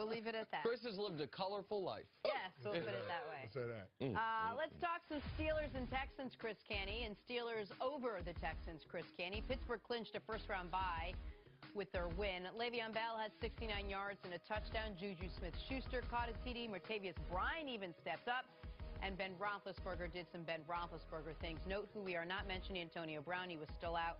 We'll leave it at that. Chris has lived a colorful life. Yes, we'll put it that way. Say that. Let's talk some Steelers and Texans, Chris Canty. And Steelers over the Texans, Chris Canty. Pittsburgh clinched a first-round bye with their win. Le'Veon Bell had 69 yards and a touchdown. Juju Smith-Schuster caught a TD. Martavius Bryant even stepped up. And Ben Roethlisberger did some Ben Roethlisberger things. Note who we are not mentioning, Antonio Brown. He was still out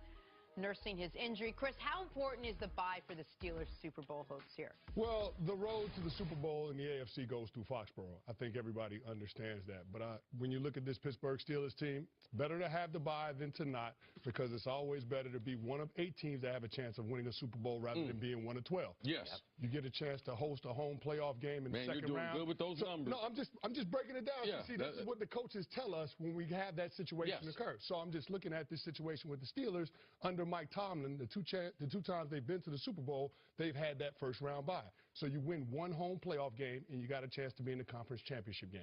nursing his injury. Chris, how important is the bye for the Steelers Super Bowl hopes here? Well, the road to the Super Bowl in the AFC goes through Foxborough. I think everybody understands that. But when you look at this Pittsburgh Steelers team, it's better to have the bye than to not, because it's always better to be one of 8 teams that have a chance of winning a Super Bowl rather than being one of 12. Yes. Yep. You get a chance to host a home playoff game in the second round. You're doing good with those numbers. No, I'm just breaking it down. Yeah, See, this is what the coaches tell us when we have that situation occur. So I'm just looking at this situation with the Steelers under Mike Tomlin. The two times they've been to the Super Bowl, they've had that first-round bye. So you win one home playoff game, and you got a chance to be in the conference championship game.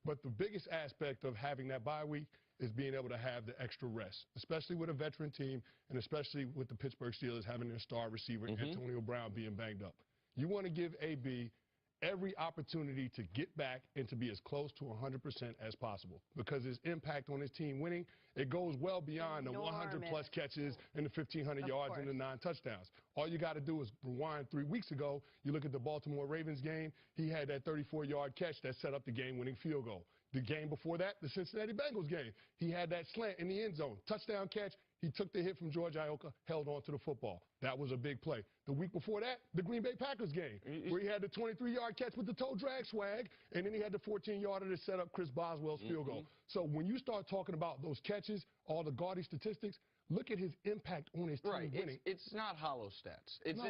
But the biggest aspect of having that bye week is being able to have the extra rest, especially with a veteran team and especially with the Pittsburgh Steelers having their star receiver, Antonio Brown, being banged up. You want to give AB every opportunity to get back and to be as close to 100% as possible, because his impact on his team winning, it goes well beyond the 100-plus catches and the 1,500 yards and the 9 touchdowns. All you got to do is rewind 3 weeks ago. You look at the Baltimore Ravens game. He had that 34-yard catch that set up the game-winning field goal. The game before that, the Cincinnati Bengals game, he had that slant in the end zone. Touchdown catch. He took the hit from George Iocca, held on to the football. That was a big play. The week before that, the Green Bay Packers game, where he had the 23-yard catch with the toe drag swag, and then he had the 14-yarder to set up Chris Boswell's field goal. So when you start talking about those catches, all the gaudy statistics, look at his impact on his team winning. It's not hollow stats. It's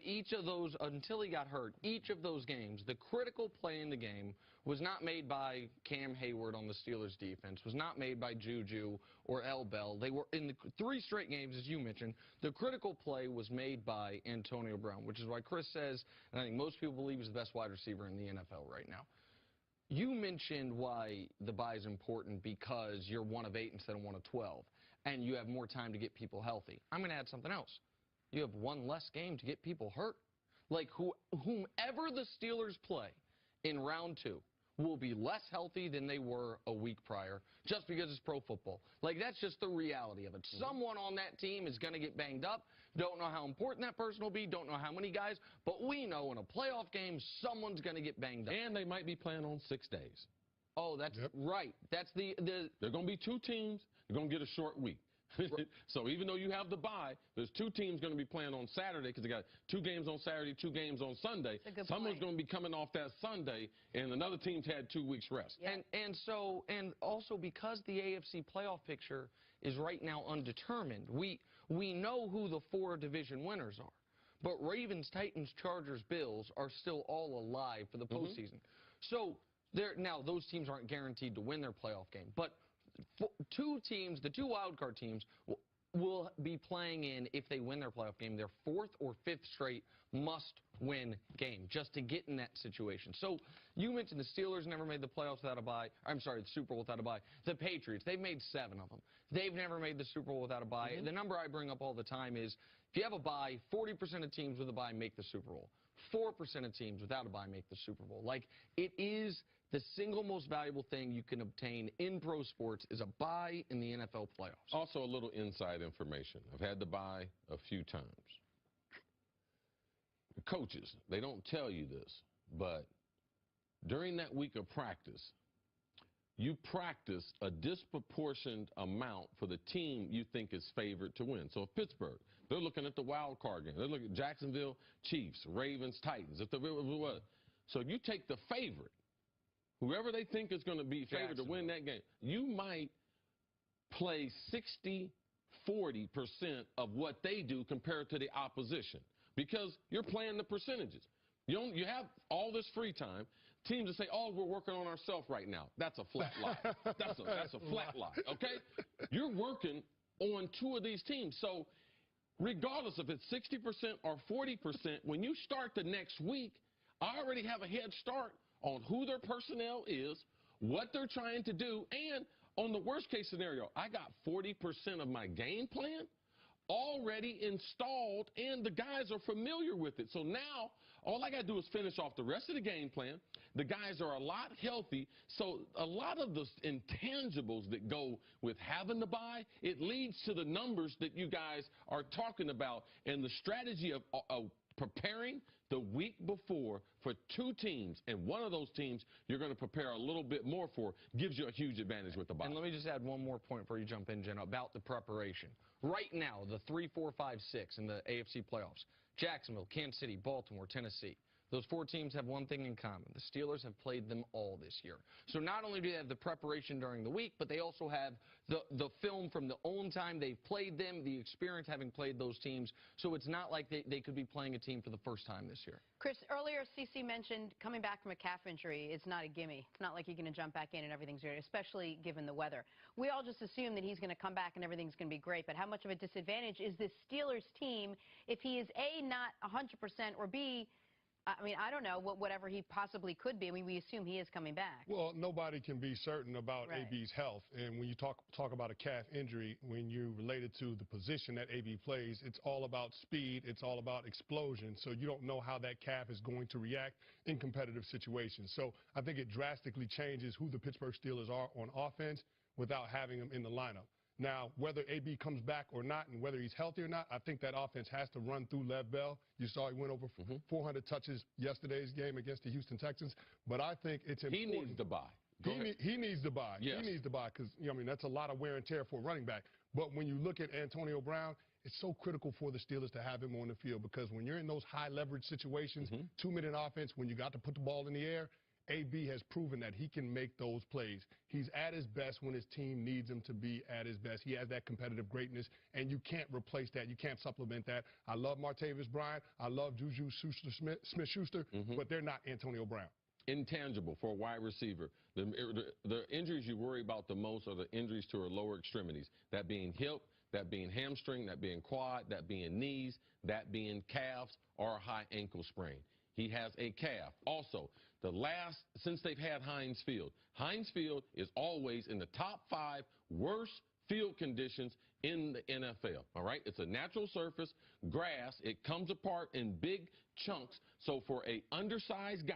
each of those, until he got hurt, each of those games, the critical play in the game was not made by Cam Hayward on the Steelers defense, was not made by Juju or L. Bell. They were in the 3 straight games, as you mentioned, the critical play was made by Antonio Brown, which is why Chris says, and I think most people believe he's the best wide receiver in the NFL right now. You mentioned why the bye is important because you're one of 8 instead of one of 12, and you have more time to get people healthy. I'm going to add something else. You have one less game to get people hurt. Like, whomever the Steelers play in round 2 will be less healthy than they were a week prior just because it's pro football. Like, that's just the reality of it. Someone on that team is going to get banged up. Don't know how important that person will be. Don't know how many guys. But we know in a playoff game, someone's going to get banged up. And they might be playing on 6 days. Oh, that's right. That's the There are going to be 2 teams. You're going to get a short week. So even though you have the bye, there's 2 teams going to be playing on Saturday because they got 2 games on Saturday, 2 games on Sunday. Someone's going to be coming off that Sunday, and another team's had 2 weeks rest. Yeah. And also because the AFC playoff picture is right now undetermined, we know who the 4 division winners are. But Ravens, Titans, Chargers, Bills are still all alive for the postseason. So now those teams aren't guaranteed to win their playoff game, but 2 teams, the 2 wildcard teams, will be playing in, if they win their playoff game, their 4th or 5th straight must-win game just to get in that situation. So you mentioned the Steelers never made the playoffs without a bye. I'm sorry, the Super Bowl without a bye. The Patriots, they've made 7 of them. They've never made the Super Bowl without a bye. The number I bring up all the time is if you have a bye, 40% of teams with a bye make the Super Bowl. 4% of teams without a bye make the Super Bowl. Like, it is the single most valuable thing you can obtain in pro sports is a bye in the NFL playoffs. Also, a little inside information. I've had the bye a few times. The coaches, they don't tell you this, but during that week of practice, you practice a disproportionate amount for the team you think is favored to win. So if Pittsburgh, they're looking at the wild card game. They're looking at Jacksonville, Chiefs, Ravens, Titans. So you take the favorite, whoever they think is going to be favored to win that game, you might play 60-40% of what they do compared to the opposition because you're playing the percentages. You have all this free time. Teams that say, oh, we're working on ourselves right now. That's a flat lie. That's a flat lie, okay? You're working on 2 of these teams. So regardless if it's 60% or 40%, when you start the next week, I already have a head start on who their personnel is, what they're trying to do, and on the worst-case scenario, I got 40% of my game plan already installed, and the guys are familiar with it. So now All I got to do is finish off the rest of the game plan. The guys are a lot healthy, so a lot of the intangibles that go with having the bye, it leads to the numbers that you guys are talking about, and the strategy of preparing the week before for two teams, and one of those teams you're going to prepare a little bit more for, gives you a huge advantage with the bye. And let me just add one more point before you jump in, Jen, about the preparation. Right now, the 3, 4, 5, 6 in the AFC playoffs, Jacksonville, Kansas City, Baltimore, Tennessee. Those 4 teams have one thing in common. The Steelers have played them all this year. So not only do they have the preparation during the week, but they also have the film from the own time they've played them, the experience having played those teams. So it's not like they could be playing a team for the first time this year. Chris, earlier CC mentioned coming back from a calf injury is not a gimme. It's not like you're going to jump back in and everything's great, especially given the weather. We all just assume that he's going to come back and everything's going to be great, but how much of a disadvantage is this Steelers team if he is A, not 100%, or B, I mean, I don't know, whatever he possibly could be. I mean, we assume he is coming back. Well, nobody can be certain about AB's health. And when you talk about a calf injury, when you relate it to the position that AB plays, it's all about speed. It's all about explosion. So you don't know how that calf is going to react in competitive situations. So I think it drastically changes who the Pittsburgh Steelers are on offense without having him in the lineup. Now, whether AB comes back or not and whether he's healthy or not, I think that offense has to run through Lev Bell. You saw he went over 400 touches yesterday's game against the Houston Texans. But I think it's important. He needs to buy. He needs to buy. Yes. He needs to buy because, I mean, that's a lot of wear and tear for a running back. But when you look at Antonio Brown, it's so critical for the Steelers to have him on the field because when you're in those high leverage situations, 2-minute offense, when you got to put the ball in the air, AB has proven that he can make those plays. He's at his best when his team needs him to be at his best. He has that competitive greatness, and you can't replace that. You can't supplement that. I love Martavis Bryant. I love Juju Smith-Schuster, but they're not Antonio Brown. Intangible for a wide receiver. The injuries you worry about the most are the injuries to our lower extremities, that being hip, that being hamstring, that being quad, that being knees, that being calves, or a high ankle sprain. He has a calf. Also, since they've had Heinz Field is always in the top 5 worst field conditions in the NFL, all right? It's a natural surface, grass. It comes apart in big chunks. So for a undersized guy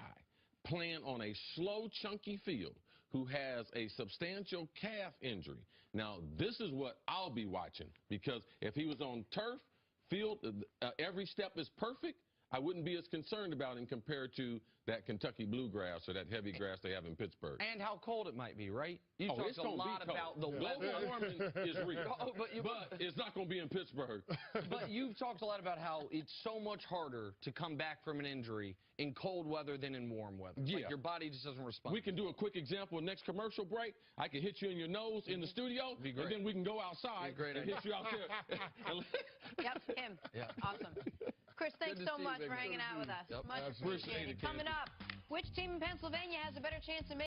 playing on a slow, chunky field who has a substantial calf injury, now this is what I'll be watching, because if he was on turf field, every step is perfect, I wouldn't be as concerned about him compared to that Kentucky bluegrass or that heavy grass they have in Pittsburgh. And how cold it might be, right? You talked a lot about the global warming is real, but it's not going to be in Pittsburgh. But you've talked a lot about how it's so much harder to come back from an injury in cold weather than in warm weather. Yeah. Like your body just doesn't respond. We can do a quick example. Next commercial break, I can hit you in your nose in the studio, and then we can go outside and hit you out there. Yep, him. Yeah. Awesome. Chris, thanks so much for hanging out with us. Yep. Much appreciated. Coming up, which team in Pennsylvania has a better chance of making